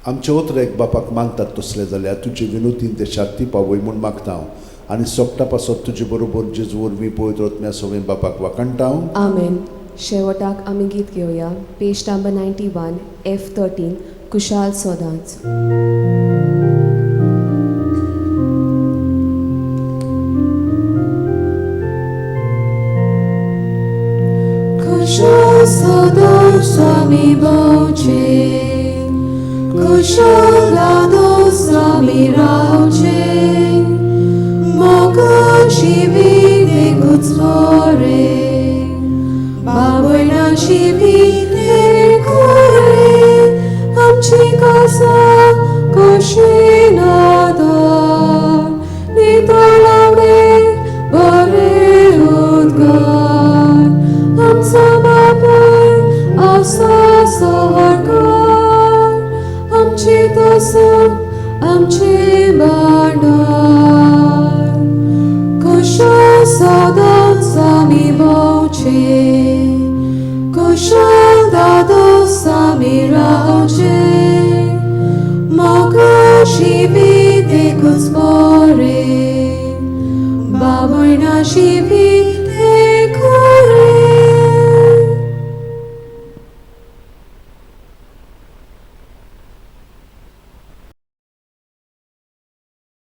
आमचे ओत्र एक बापाक मागतात तसले जाल्यार तुजी विनोतीन ते शांती पावय म्हूण मागता आनी सोपटा पासत तुजे बरोबर जेजू वरवीं पवित्र आत्म्या सगळे बापाक वाकणटा आमेन शेवटाक आमी गीत घेवया पेज नंबर 91 F13 कुशाल सोदांच कुशाल सोदांच स्वामी भोवचे कुशाल दादोस स्वामी रावचे मोगा शिवी देखूच मोरे बाबोयनाची भीती खोरे आमची कासा कशी नादार नितळावणे बरे उद्गार आमचा बापूय आसा सवारकार आमची तोसून आमचे भांडार कुशाल सदांच आमी भोवचे कुशाल दादोस आमी रावचे मोगा शिवी देखूच मोरे बाबोयना शिवी